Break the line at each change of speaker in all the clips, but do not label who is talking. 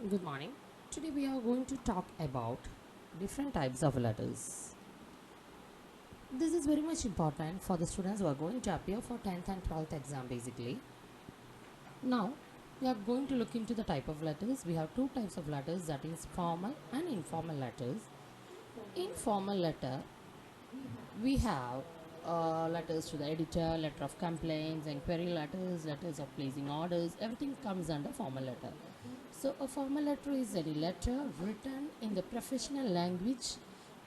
Good morning. Today we are going to talk about different types of letters. This is very much important for the students who are going to appear for 10th and 12th exam basically. Now we are going to look into the type of letters. We have two types of letters, that is formal and informal letters. In formal letter we have letters to the editor, letter of complaints, inquiry letters, letters of placing orders, everything comes under formal letter. So a formal letter is any letter written in the professional language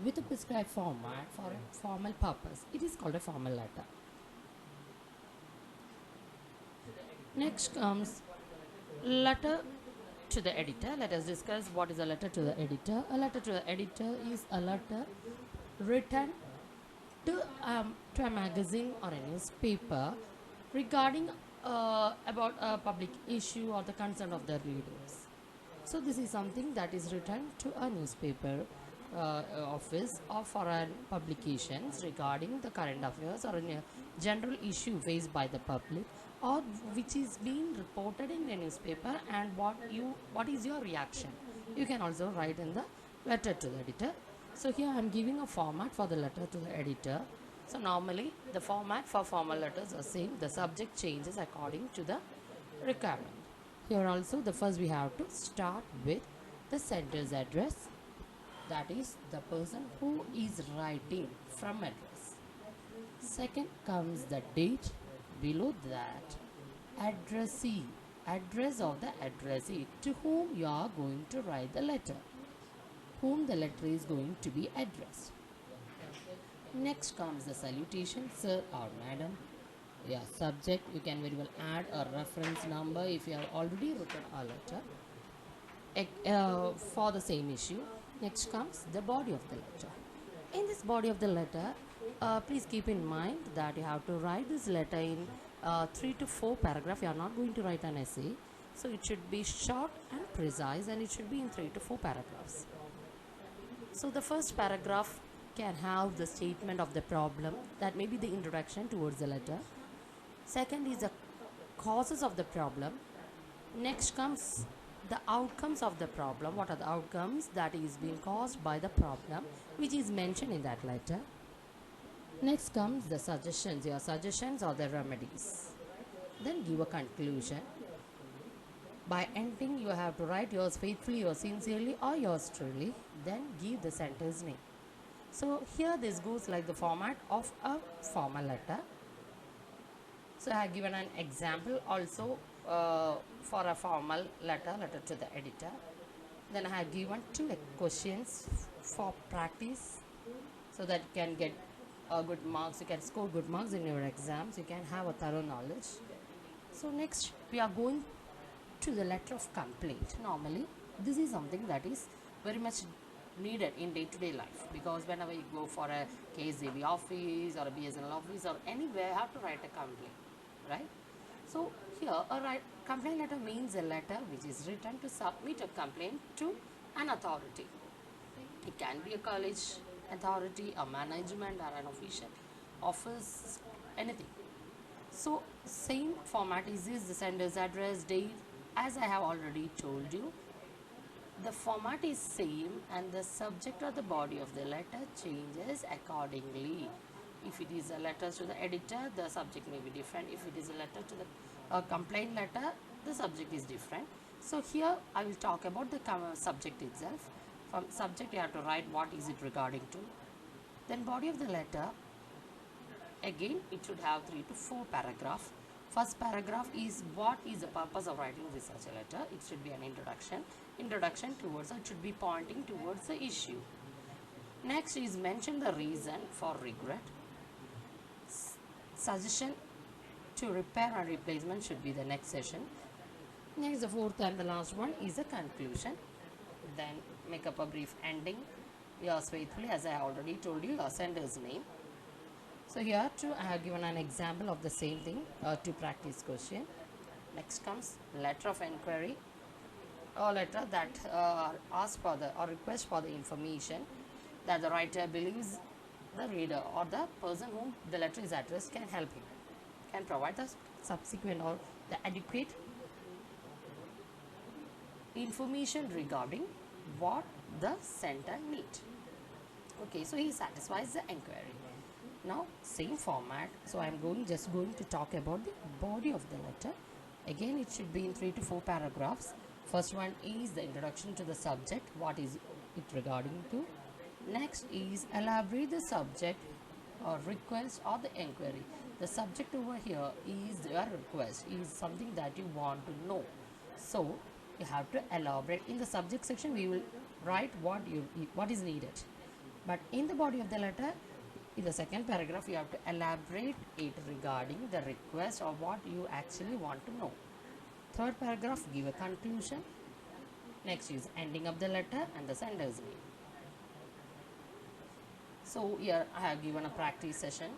with a prescribed format for a formal purpose. It is called a formal letter. Next comes letter to the editor. Let us discuss what is a letter to the editor. A letter to the editor is a letter written to a magazine or a newspaper regarding about a public issue or the concern of the readers. So this is something that is written to a newspaper office or for publications regarding the current affairs or a general issue faced by the public, or which is being reported in the newspaper, and what is your reaction. You can also write in the letter to the editor. So here I am giving a format for the letter to the editor. So normally the format for formal letters are same. The subject changes according to the requirement. Here also the first we have to start with the sender's address, that is the person who is writing from address. Second comes the date, below that addressee, address of the addressee to whom you are going to write the letter, whom the letter is going to be addressed. Next comes the salutation, sir or madam. Yeah, subject, you can very well add a reference number if you have already written a letter for the same issue. Next comes the body of the letter. In this body of the letter, please keep in mind that you have to write this letter in 3 to 4 paragraphs. You are not going to write an essay, so it should be short and precise, and it should be in 3 to 4 paragraphs. So the first paragraph can have the statement of the problem, that may be the introduction towards the letter. Second is the causes of the problem. Next comes the outcomes of the problem. What are the outcomes that is being caused by the problem, which is mentioned in that letter. Next comes the suggestions, your suggestions or the remedies. Then give a conclusion. By ending, you have to write yours faithfully, yours sincerely, or yours truly. Then give the sender's name. So here this goes like the format of a formal letter. So I have given an example also for a formal letter to the editor. Then I have given two questions for practice, so that you can get good marks, you can score good marks in your exams, you can have a thorough knowledge. So next we are going to the letter of complaint. Normally this is something that is very much needed in day-to-day life, because whenever you go for a KSAB office or a BSNL office or anywhere, you have to write a complaint, right? So here a complaint letter means a letter which is written to submit a complaint to an authority. It can be a college authority, a management, or an official office, anything. So same format is this, the sender's address, date. As I have already told you, the format is same and the subject or the body of the letter changes accordingly. If it is a letter to the editor, the subject may be different. If it is a letter to the complaint letter, the subject is different. So here I will talk about the subject itself. From subject you have to write what is it regarding to. Then body of the letter, again it should have 3 to 4 paragraphs. First paragraph is what is the purpose of writing this such a letter. It should be an introduction towards, it should be pointing towards the issue. Next is mention the reason for regret. Suggestion to repair and replacement should be the next session. Next, the fourth and the last one is a conclusion. Then make up a brief ending. Yours faithfully, as I already told you, your sender's name. So here too I have given an example of the same thing to practice question. Next comes letter of inquiry, a letter that asks for the or requests for the information that the writer believes the reader or the person whom the letter is addressed can help him, can provide the subsequent or the adequate information regarding what the sender need. Okay, so he satisfies the inquiry. Now same format, so I'm just going to talk about the body of the letter. Again, it should be in 3 to 4 paragraphs. First one is the introduction to the subject, what is it regarding to. Next is elaborate the subject or request or the inquiry. The subject over here is your request, is something that you want to know. So you have to elaborate. In the subject section we will write what is needed, but in the body of the letter, in the second paragraph, you have to elaborate it regarding the request or what you actually want to know. Third paragraph, give a conclusion. Next is ending of the letter and the sender's name. So here I have given a practice session.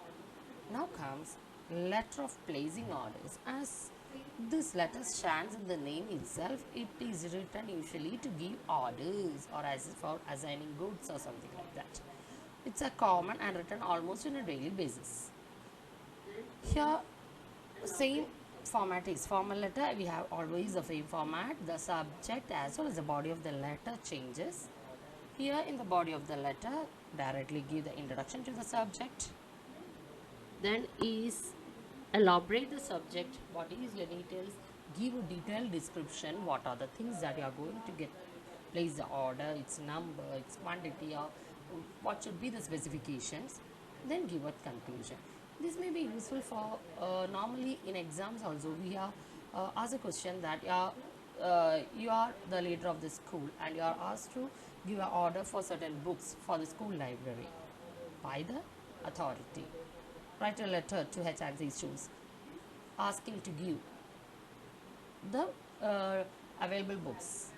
Now comes letter of placing orders. As this letter stands in the name itself, it is written usually to give orders or as for assigning goods or something like that. It's a common and written almost on a daily basis. Here same format is formal letter. We have always the same format. The subject as well as the body of the letter changes. Here in the body of the letter, directly give the introduction to the subject. Then is elaborate the subject, what is your details, give a detailed description, what are the things that you are going to get, place the order, its number, its quantity, or what should be the specifications. Then give a conclusion. This may be useful for normally in exams also. We are asked a question that you are the leader of the school and you are asked to give an order for certain books for the school library by the authority. Write a letter to H&C schools asking to give the available books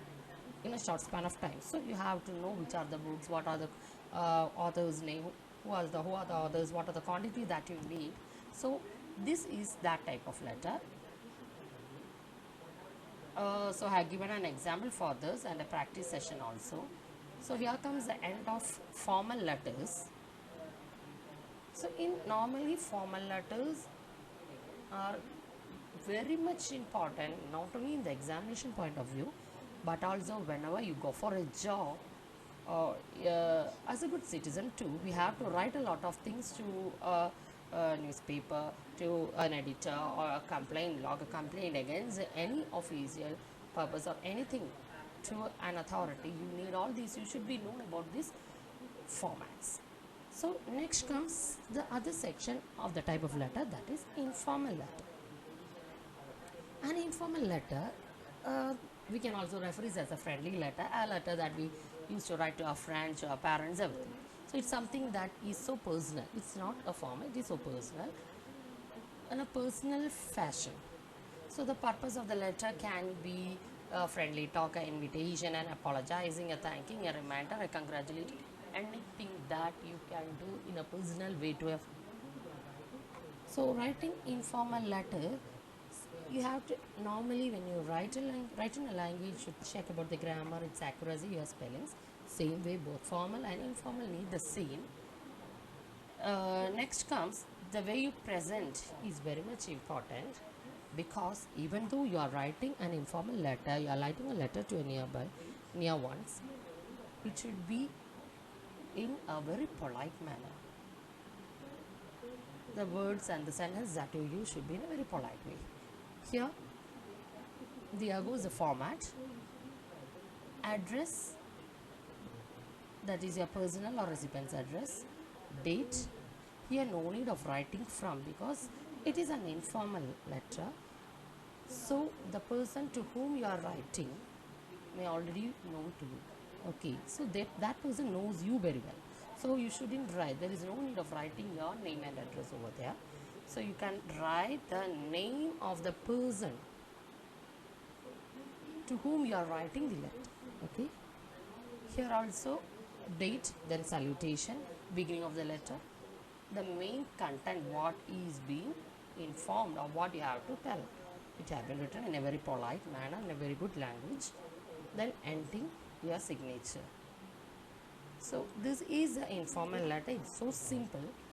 in a short span of time. So you have to know which are the books, what are the author's name, who are the authors, what are the quantity that you need. So this is that type of letter. So I have given an example for this and a practice session also. So here comes the end of formal letters. So in normally formal letters are very much important, not only in the examination point of view, but also whenever you go for a job. As a good citizen too, we have to write a lot of things to a newspaper, to an editor, or a complaint, log a complaint against any official purpose or anything to an authority. You need all these, you should be known about these formats. So next comes the other section of the type of letter, that is informal letter. An informal letter, we can also refer it as a friendly letter, a letter that we used to write to our friends, to our parents, everything. So it's something that is so personal. It's not a form, it is so personal, in a personal fashion. So the purpose of the letter can be a friendly talk, an invitation, an apologizing, a thanking, a reminder, a congratulating, anything that you can do in a personal way to a. So writing informal letter, you have to normally when you write in a language, you should check about the grammar, its accuracy, your spellings. Same way, both formal and informal need the same. Next comes the way you present is very much important, because even though you are writing an informal letter, you are writing a letter to a near ones, it should be in a very polite manner. The words and the sentence that you use should be in a very polite way. Here, there goes the format. Address, that is your personal or recipient's address. Date, here no need of writing from, because it is an informal letter. So the person to whom you are writing may already know to you. Okay, so that person knows you very well. So you shouldn't write, there is no need of writing your name and address over there. So you can write the name of the person to whom you are writing the letter. Okay. Here also date, then salutation, beginning of the letter, the main content, what is being informed or what you have to tell. It has been written in a very polite manner, in a very good language. Then ending, your signature. So this is the informal letter. It's so simple.